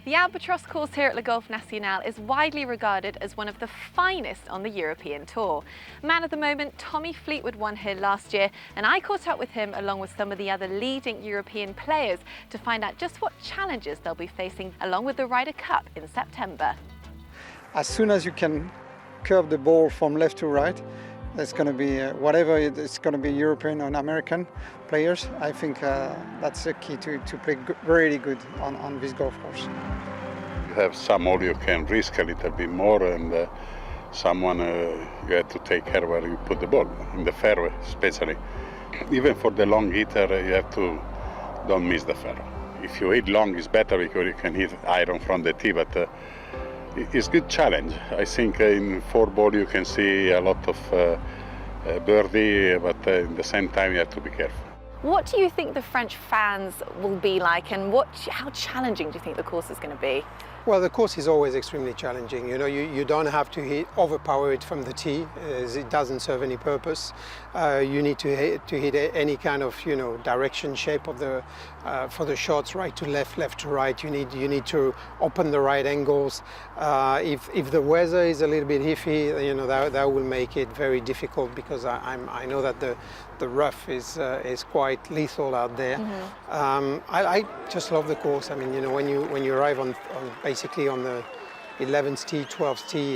The Albatross course here at Le Golf National is widely regarded as one of the finest on the European Tour. Man of the moment, Tommy Fleetwood won here last year, and I caught up with him along with some of the other leading European players to find out just what challenges they'll be facing along with the Ryder Cup in September. As soon as you can curve the ball from left to right, it's going to be whatever it's going to be European and American players. I think that's the key to play really good on this golf course. You have some hole you can risk a little bit more, and someone you have to take care where you put the ball, in the fairway especially. Even for the long hitter, you have to don't miss the fairway. If you hit long, it's better because you can hit iron from the tee, but it's a good challenge. I think in 4-ball you can see a lot of birdie, but at the same time you have to be careful. What do you think the French fans will be like, and how challenging do you think the course is going to be? Well, the course is always extremely challenging. You know, you don't have to overpower it from the tee, as it doesn't serve any purpose. You need to hit any kind of, you know, direction, shape of the for the shots, right to left, left to right. You need to open the right angles. If the weather is a little bit iffy, you know, that will make it very difficult, because I know that the rough is quite lethal out there. Mm-hmm. I just love the course. I mean, you know, when you arrive on basically on the 11th tee, 12th tee,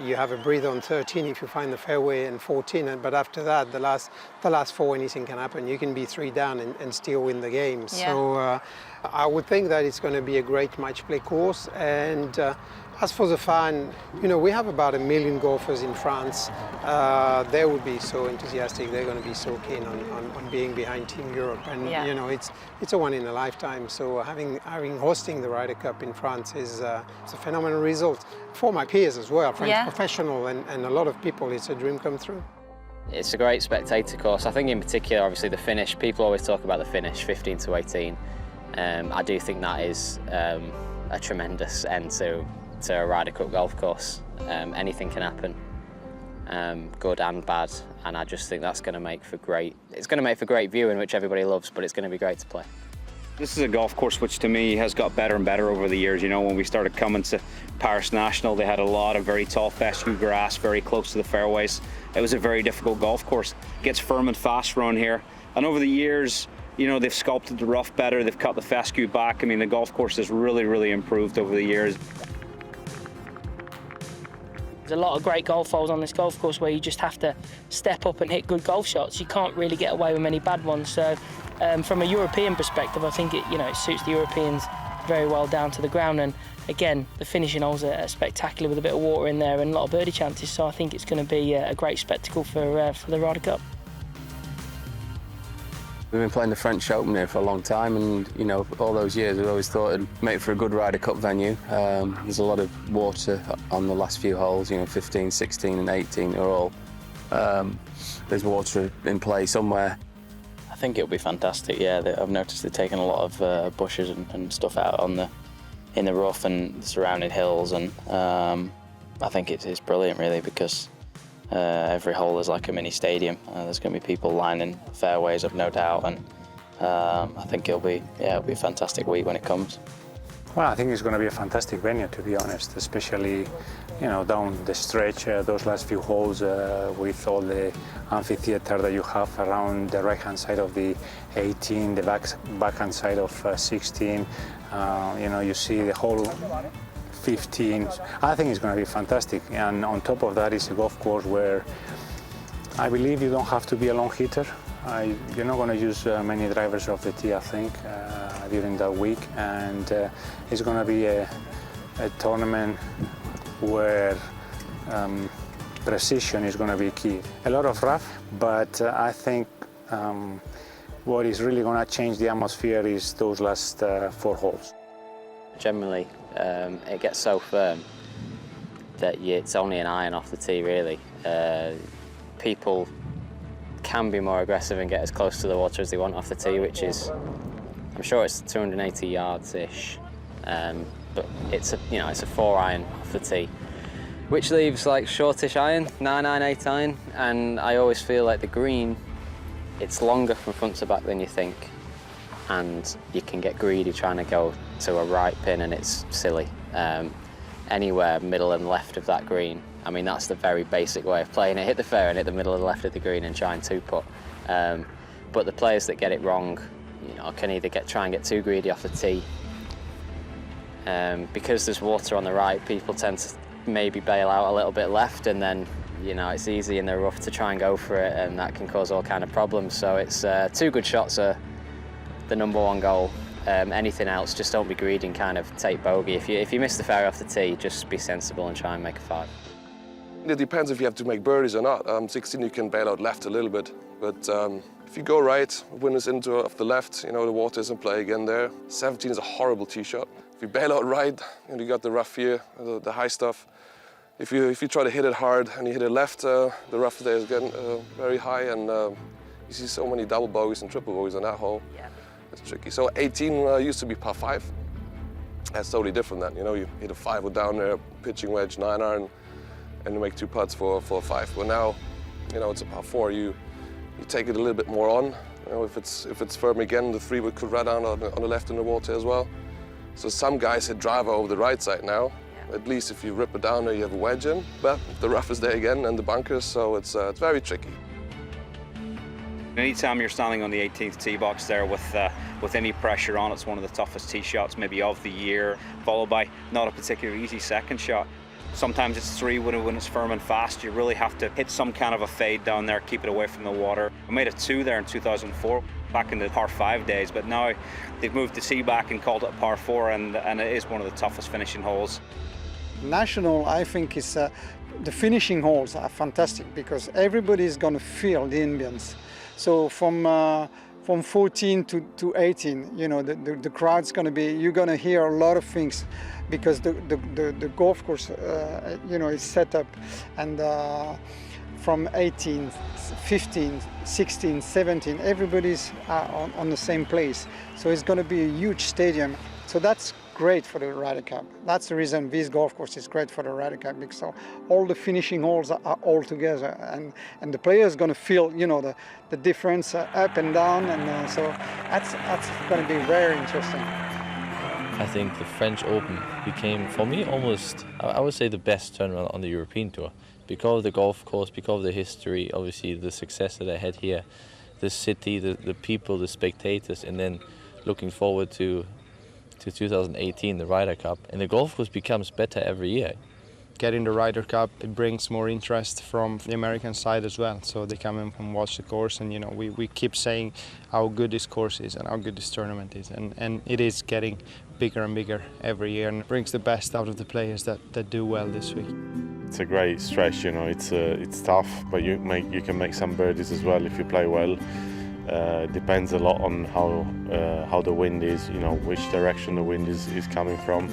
you have a breather on 13 if you find the fairway, and 14. But after that, the last 4, anything can happen. You can be 3 down and still win the game. Yeah. So I would think that it's going to be a great match play course. And as for the fan, you know, we have about 1 million golfers in France. They will be so enthusiastic. They're going to be so keen on being behind Team Europe. And yeah, you know, it's a one in a lifetime. So hosting the Ryder Cup in France is it's a phenomenal result for my peers as well, French professional and a lot of people. It's a dream come true. It's a great spectator course. I think in particular, obviously the finish. People always talk about the finish, 15 to 18. I do think that is a tremendous end to a Ryder Cup golf course. Anything can happen, good and bad, and I just think that's going to make for great. It's going to make for great viewing, which everybody loves, but it's going to be great to play. This is a golf course which to me has got better and better over the years. You know, when we started coming to Paris National, they had a lot of very tall fescue grass very close to the fairways. It was a very difficult golf course. It gets firm and fast around here, and over the years, you know, they've sculpted the rough better, they've cut the fescue back. I mean, the golf course has really improved over the years. There's a lot of great golf holes on this golf course where you just have to step up and hit good golf shots. You can't really get away with many bad ones. So from a European perspective, I think it suits the Europeans very well down to the ground. And again, the finishing holes are spectacular with a bit of water in there and a lot of birdie chances. So I think it's going to be a great spectacle for the Ryder Cup. We've been playing the French Open here for a long time, and you know, all those years we've always thought it'd make for a good Ryder Cup venue. There's a lot of water on the last few holes, you know, 15, 16 and 18 are all. There's water in play somewhere. I think it'll be fantastic, yeah. I've noticed they've taken a lot of bushes and stuff out in the rough and the surrounding hills, and I think it's brilliant really, because every hole is like a mini stadium. There's going to be people lining fairways, I've no doubt, and I think it'll be a fantastic week when it comes. Well, I think it's going to be a fantastic venue, to be honest, especially, you know, down the stretch, those last few holes with all the amphitheater that you have around the right-hand side of the 18, the backhand side of 16. You know, you see the whole 15. I think it's going to be fantastic, and on top of that, it's a golf course where I believe you don't have to be a long hitter. You're not going to use many drivers off the tee, I think, during that week, and it's going to be a tournament where precision is going to be key. A lot of rough, but I think what is really going to change the atmosphere is those last 4 holes. Generally, it gets so firm that it's only an iron off the tee, really. People can be more aggressive and get as close to the water as they want off the tee, which is, I'm sure it's 280 yards-ish, but it's a 4 iron off the tee, which leaves like shortish iron, 9 iron, 8 iron, and I always feel like the green, it's longer from front to back than you think, and you can get greedy trying to go to a right pin and it's silly. Anywhere middle and left of that green, I mean, that's the very basic way of playing it. Hit the fairway and hit the middle and left of the green and try and two-putt. But the players that get it wrong, you know, can either try and get too greedy off the tee. Because there's water on the right, people tend to maybe bail out a little bit left, and then, you know, it's easy in the rough to try and go for it, and that can cause all kind of problems. So it's 2 good shots are the #1 goal. Anything else, just don't be greedy and kind of take bogey. If you miss the fairway off the tee, just be sensible and try and make a 5. It depends if you have to make birdies or not. 16, you can bail out left a little bit, but if you go right, wind is into off the left, you know, the water is in play again there. 17 is a horrible tee shot. If you bail out right, and you got the rough here, the high stuff. If you try to hit it hard and you hit it left, the rough there is getting very high, and you see so many double bogeys and triple bogeys on that hole. Yeah. It's tricky. So 18 used to be par 5. That's totally different then. You know, you hit a 5 down there, pitching wedge, 9-iron, and you make 2 putts for a 5. But now, you know, it's a par 4. You take it a little bit more on. You know, if it's firm again, the 3 wood could ride down on the left in the water as well. So some guys hit driver over the right side now. Yeah. At least if you rip it down there, you have a wedge in. But the rough is there again and the bunkers, so it's very tricky. Anytime you're standing on the 18th tee box there with any pressure on, it's one of the toughest tee shots maybe of the year, followed by not a particularly easy second shot. Sometimes it's 3 when it's firm and fast. You really have to hit some kind of a fade down there, keep it away from the water. I made a 2 there in 2004, back in the par 5 days, but now they've moved the tee back and called it a par 4, and it is one of the toughest finishing holes. National, I think, is the finishing holes are fantastic because everybody is going to feel the ambience. So from 14 to 18, you know, the crowd's going to be, you're going to hear a lot of things because the golf course, you know, is set up, and from 18, 15, 16, 17, everybody's on the same place. So it's going to be a huge stadium. So that's great for the Ryder Cup. That's the reason this golf course is great for the Ryder Cup, because all the finishing holes are all together, and the players going to feel, you know, the difference up and down, and so that's going to be very interesting. I think the French Open became, for me, almost, I would say, the best tournament on the European Tour, because of the golf course, because of the history, obviously the success that I had here, the city, the people, the spectators, and then looking forward to 2018, the Ryder Cup, and the golf course becomes better every year. Getting the Ryder Cup, it brings more interest from the American side as well. So they come in and watch the course, and you know, we keep saying how good this course is and how good this tournament is, and it is getting bigger and bigger every year, and brings the best out of the players that do well this week. It's a great stretch, you know. It's tough, but you can make some birdies as well if you play well. Depends a lot on how the wind is, you know, which direction the wind is coming from.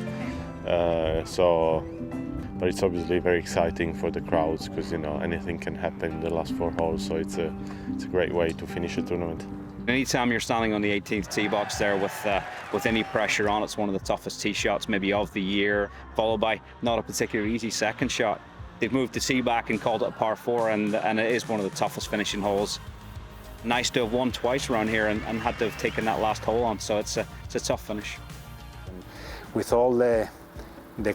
But it's obviously very exciting for the crowds because, you know, anything can happen in the last 4 holes. So it's a great way to finish a tournament. Anytime you're standing on the 18th tee box there with any pressure on, it's one of the toughest tee shots maybe of the year, followed by not a particularly easy second shot. They've moved the tee back and called it a par 4, and it is one of the toughest finishing holes. Nice to have won twice around here and had to have taken that last hole on, so it's a tough finish. With all the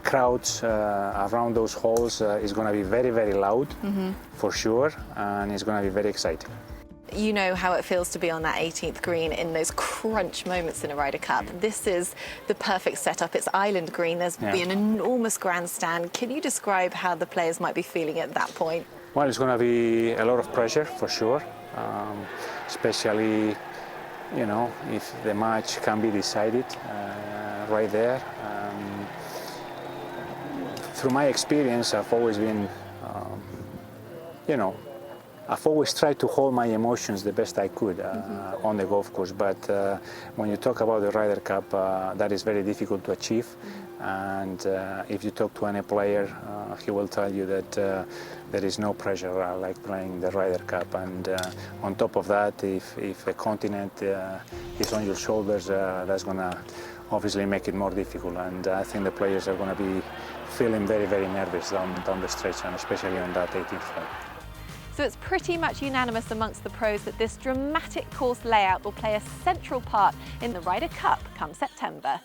crowds around those holes, is going to be very, very loud, for sure, and it's going to be very exciting. You know how it feels to be on that 18th green in those crunch moments in a Ryder Cup. This is the perfect setup. It's island green. There's be an enormous grandstand. Can you describe how the players might be feeling at that point? Well, it's going to be a lot of pressure, for sure. Especially, you know, if the match can be decided right there. Through my experience, I've always been, you know, I've always tried to hold my emotions the best I could on the golf course, but when you talk about the Ryder Cup, that is very difficult to achieve. And if you talk to any player, he will tell you that there is no pressure like playing the Ryder Cup. And on top of that, if a continent is on your shoulders, that's going to obviously make it more difficult. And I think the players are going to be feeling very, very nervous down the stretch, and especially on that 18th hole. So it's pretty much unanimous amongst the pros that this dramatic course layout will play a central part in the Ryder Cup come September.